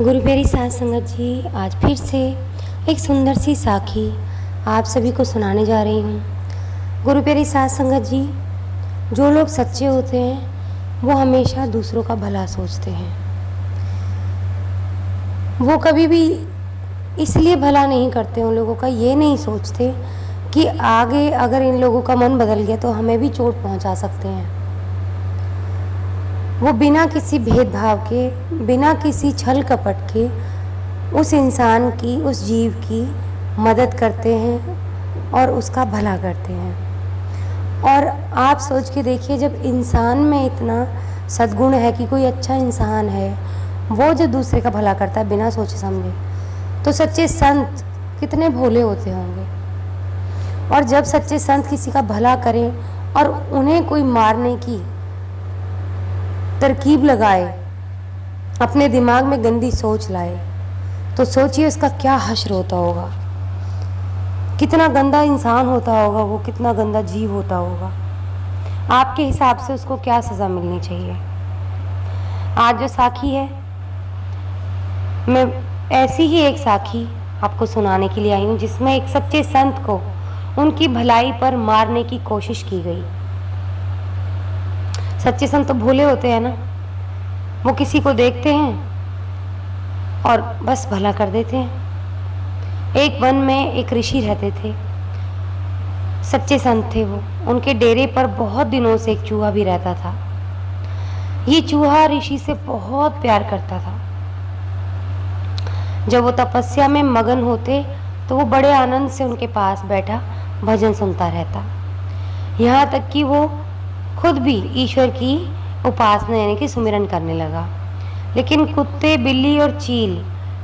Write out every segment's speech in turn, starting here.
गुरु प्यारी साध संगत जी, आज फिर से एक सुंदर सी साखी आप सभी को सुनाने जा रही हूँ। गुरु प्यारी साध संगत जी, जो लोग सच्चे होते हैं वो हमेशा दूसरों का भला सोचते हैं। वो कभी भी इसलिए भला नहीं करते, उन लोगों का ये नहीं सोचते कि आगे अगर इन लोगों का मन बदल गया तो हमें भी चोट पहुँचा सकते हैं। वो बिना किसी भेदभाव के, बिना किसी छल कपट के उस इंसान की, उस जीव की मदद करते हैं और उसका भला करते हैं। और आप सोच के देखिए, जब इंसान में इतना सद्गुण है कि कोई अच्छा इंसान है, वो जो दूसरे का भला करता है बिना सोचे समझे, तो सच्चे संत कितने भोले होते होंगे। और जब सच्चे संत किसी का भला करें और उन्हें कोई मारने की तरकीब लगाए, अपने दिमाग में गंदी सोच लाए, तो सोचिए उसका क्या हश्र होता होगा, कितना गंदा इंसान होता होगा वो, कितना गंदा जीव होता होगा। आपके हिसाब से उसको क्या सज़ा मिलनी चाहिए। आज जो साखी है, मैं ऐसी ही एक साखी आपको सुनाने के लिए आई हूँ जिसमें एक सच्चे संत को उनकी भलाई पर मारने की कोशिश की गई। सच्चे संत तो भोले होते हैं ना, वो किसी को देखते हैं और बस भला कर देते हैं। एक वन में एक ऋषि रहते थे, सच्चे संत थे वो। उनके डेरे पर बहुत दिनों से एक चूहा भी रहता था। ये चूहा ऋषि से बहुत प्यार करता था। जब वो तपस्या में मगन होते तो वो बड़े आनंद से उनके पास बैठा भजन सुनता रहता। यहाँ तक कि वो खुद भी ईश्वर की उपासना यानी कि सुमिरन करने लगा। लेकिन कुत्ते, बिल्ली और चील,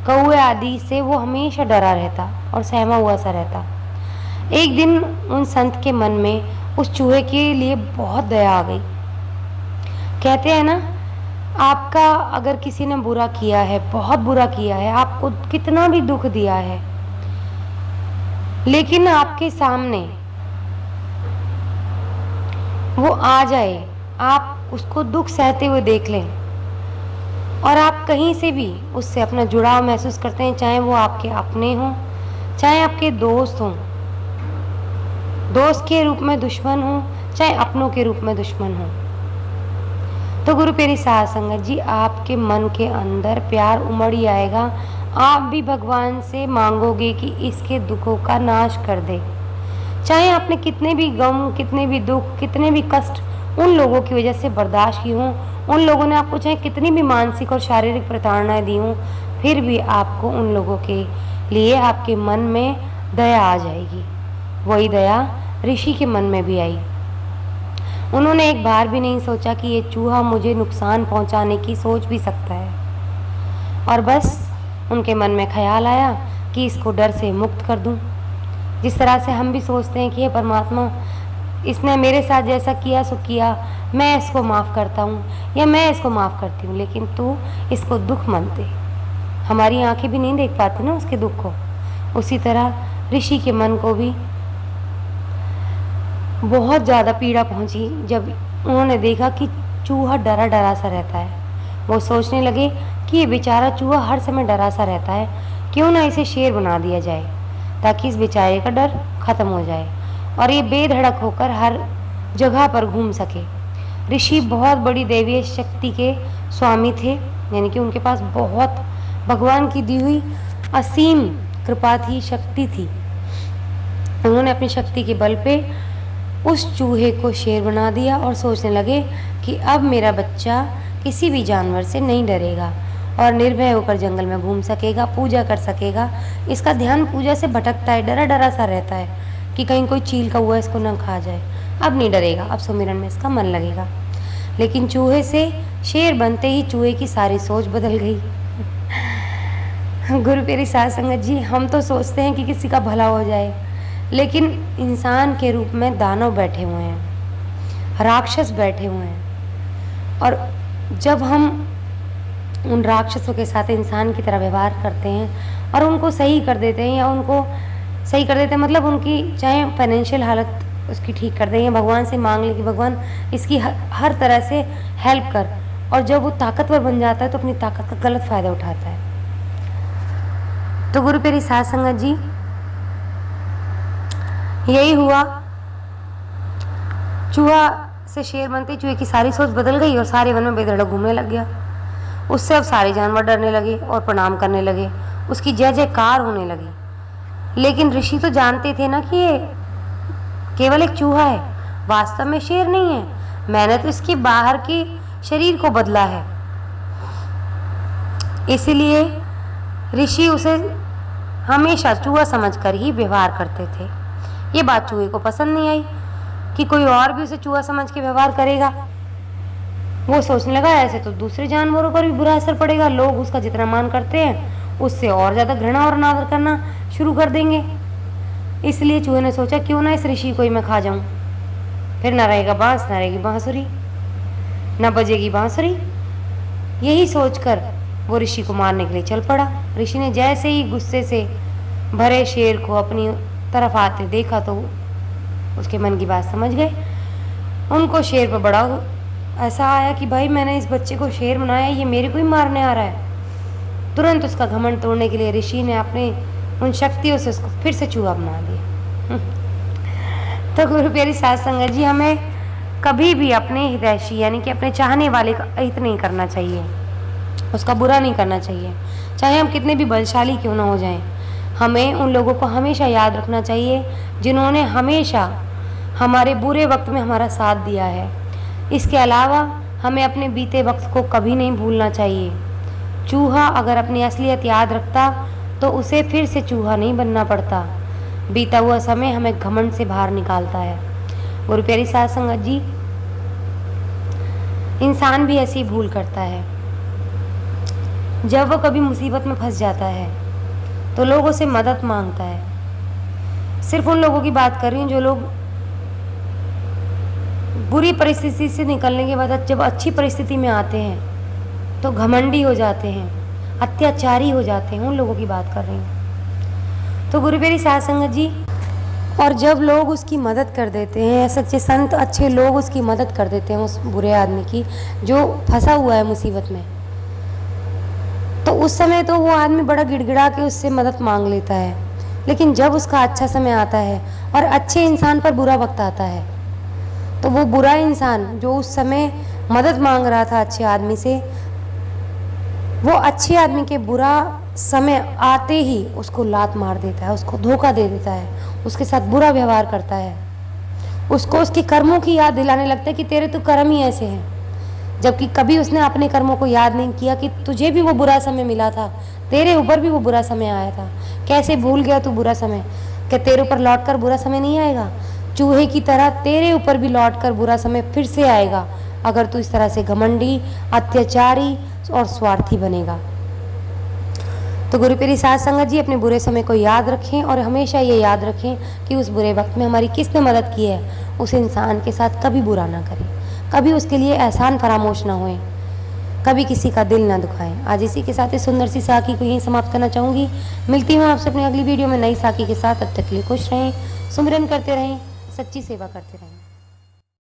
कौए आदि से वो हमेशा डरा रहता और सहमा हुआ सा रहता। एक दिन उन संत के मन में उस चूहे के लिए बहुत दया आ गई। कहते हैं ना, आपका अगर किसी ने बुरा किया है, बहुत बुरा किया है, आपको कितना भी दुख दिया है, लेकिन आपके सामने वो आ जाए, आप उसको दुख सहते हुए देख लें और आप कहीं से भी उससे अपना जुड़ाव महसूस करते हैं, चाहे वो आपके अपने हों, चाहे आपके दोस्त हों, दोस्त के रूप में दुश्मन हों, चाहे अपनों के रूप में दुश्मन हों। तो गुरु प्यारी साध संगत जी, आपके मन के अंदर प्यार उमड़ ही आएगा। आप भी भगवान से मांगोगे कि इसके दुखों का नाश कर दे। चाहे आपने कितने भी गम, कितने भी दुख, कितने भी कष्ट उन लोगों की वजह से बर्दाश्त की हों, उन लोगों ने आपको चाहे कितनी भी मानसिक और शारीरिक प्रताड़नाएं दी हों, फिर भी आपको उन लोगों के लिए आपके मन में दया आ जाएगी। वही दया ऋषि के मन में भी आई। उन्होंने एक बार भी नहीं सोचा कि ये चूहा मुझे नुकसान पहुंचाने की सोच भी सकता है। और बस उनके मन में ख्याल आया कि इसको डर से मुक्त कर दूं। जिस तरह से हम भी सोचते हैं कि हे परमात्मा, इसने मेरे साथ जैसा किया सो किया, मैं इसको माफ़ करता हूँ या मैं इसको माफ़ करती हूँ, लेकिन तू इसको दुख मत दे। हमारी आंखें भी नहीं देख पाती ना उसके दुख को। उसी तरह ऋषि के मन को भी बहुत ज़्यादा पीड़ा पहुँची जब उन्होंने देखा कि चूहा डरा डरा सा रहता है। वो सोचने लगे कि ये बेचारा चूहा हर समय डरा सा रहता है, क्यों ना इसे शेर बना दिया जाए ताकि इस बेचारे का डर ख़त्म हो जाए और ये बेधड़क होकर हर जगह पर घूम सके। ऋषि बहुत बड़ी दैवीय शक्ति के स्वामी थे, यानी कि उनके पास बहुत भगवान की दी हुई असीम कृपा थी, शक्ति थी। उन्होंने अपनी शक्ति के बल पे उस चूहे को शेर बना दिया और सोचने लगे कि अब मेरा बच्चा किसी भी जानवर से नहीं डरेगा और निर्भय होकर जंगल में घूम सकेगा, पूजा कर सकेगा। इसका ध्यान पूजा से भटकता है, डरा डरा सा रहता है कि कहीं कोई चील कौआ इसको न खा जाए। अब नहीं डरेगा, अब सुमिरन में इसका मन लगेगा। लेकिन चूहे से शेर बनते ही चूहे की सारी सोच बदल गई। गुरु प्यारी साध संगत जी, हम तो सोचते हैं कि किसी का भला हो जाए, लेकिन इंसान के रूप में दानव बैठे हुए हैं, राक्षस बैठे हुए हैं। और जब हम उन राक्षसों के साथ इंसान की तरह व्यवहार करते हैं और उनको सही कर देते हैं, या उनको सही कर देते हैं मतलब उनकी चाहे फाइनेंशियल हालत उसकी ठीक कर दें, या भगवान से मांग ले कि भगवान इसकी हर तरह से हेल्प कर, और जब वो ताकतवर बन जाता है तो अपनी ताकत का गलत फ़ायदा उठाता है। तो गुरु प्यारी साध संगत जी, यही हुआ। चूहा से शेर बनते चूहे की सारी सोच बदल गई और सारे वन में बेधड़क घूमने लग गया। उससे अब सारे जानवर डरने लगे और प्रणाम करने लगे, उसकी जय जयकार होने लगी। लेकिन ऋषि तो जानते थे ना कि ये केवल एक चूहा है, वास्तव में शेर नहीं है। मैंने तो इसके बाहर के शरीर को बदला है। इसलिए ऋषि उसे हमेशा चूहा समझकर ही व्यवहार करते थे। ये बात चूहे को पसंद नहीं आई कि कोई और भी उसे चूहा समझ के व्यवहार करेगा। वो सोचने लगा ऐसे तो दूसरे जानवरों पर भी बुरा असर पड़ेगा, लोग उसका जितना मान करते हैं उससे और ज़्यादा घृणा और अनादर करना शुरू कर देंगे। इसलिए चूहे ने सोचा क्यों ना इस ऋषि को ही मैं खा जाऊं, फिर ना रहेगा बांस, ना रहेगी बांसुरी, ना बजेगी बांसुरी। यही सोचकर वो ऋषि को मारने के लिए चल पड़ा। ऋषि ने जैसे ही गुस्से से भरे शेर को अपनी तरफ आते देखा तो उसके मन की बात समझ गए। उनको शेर पर बड़ा ऐसा आया कि भाई मैंने इस बच्चे को शेर बनाया, ये मेरे को ही मारने आ रहा है। तुरंत उसका घमंड तोड़ने के लिए ऋषि ने अपने उन शक्तियों से उसको फिर से चूहा बना दिया। तो गुरु प्यारी साध संगत जी, हमें कभी भी अपने हितैषी यानी कि अपने चाहने वाले का अहित नहीं करना चाहिए, उसका बुरा नहीं करना चाहिए, चाहे हम कितने भी बलशाली क्यों ना हो जाएं। हमें उन लोगों को हमेशा याद रखना चाहिए जिन्होंने हमेशा हमारे बुरे वक्त में हमारा साथ दिया है। इसके अलावा हमें अपने बीते वक्त को कभी नहीं भूलना चाहिए। चूहा अगर अपनी असलियत याद रखता तो उसे फिर से चूहा नहीं बनना पड़ता। बीता हुआ समय हमें घमंड से बाहर निकालता है। गुरु प्यारी साध संगत जी, इंसान भी ऐसी भूल करता है। जब वो कभी मुसीबत में फंस जाता है तो लोगों से मदद मांगता है। सिर्फ उन लोगों की बात कर रही हूँ जो लोग बुरी परिस्थिति से निकलने के बाद जब अच्छी परिस्थिति में आते हैं तो घमंडी हो जाते हैं, अत्याचारी हो जाते हैं, उन लोगों की बात कर रही हूँ। तो गुरु प्यारी साध संगत जी, और जब लोग उसकी मदद कर देते हैं, सच्चे संत अच्छे लोग उसकी मदद कर देते हैं उस बुरे आदमी की जो फंसा हुआ है मुसीबत में, तो उस समय तो वो आदमी बड़ा गिड़गिड़ा के उससे मदद मांग लेता है। लेकिन जब उसका अच्छा समय आता है और अच्छे इंसान पर बुरा वक्त आता है तो वो बुरा इंसान जो उस समय मदद मांग रहा था अच्छे आदमी से, वो अच्छे आदमी के बुरा समय आते ही उसको लात मार देता है, उसको धोखा दे देता है, उसके साथ बुरा व्यवहार करता है, उसको उसके कर्मों की याद दिलाने लगता है कि तेरे तो कर्म ही ऐसे हैं। जबकि कभी उसने अपने कर्मों को याद नहीं किया कि तुझे भी वो बुरा समय मिला था, तेरे ऊपर भी वो बुरा समय आया था। कैसे भूल गया तू बुरा समय? क्या तेरे ऊपर लौटकर बुरा समय नहीं आएगा? चूहे की तरह तेरे ऊपर भी लौटकर बुरा समय फिर से आएगा अगर तू इस तरह से घमंडी, अत्याचारी और स्वार्थी बनेगा। तो गुरु प्यारी साध संगत जी, अपने बुरे समय को याद रखें और हमेशा ये याद रखें कि उस बुरे वक्त में हमारी किसने मदद की है, उस इंसान के साथ कभी बुरा ना करें, कभी उसके लिए एहसान फरामोश ना होए, कभी किसी का दिल ना दुखाएं। आज इसी के साथ इस सुंदर सी साखी को यहीं समाप्त करना चाहूँगी। मिलती हूँ आपसे अपनी अगली वीडियो में नई साखी के साथ। अब तक के लिए खुश रहें, सुमिरन करते रहें, सच्ची सेवा करते रहें।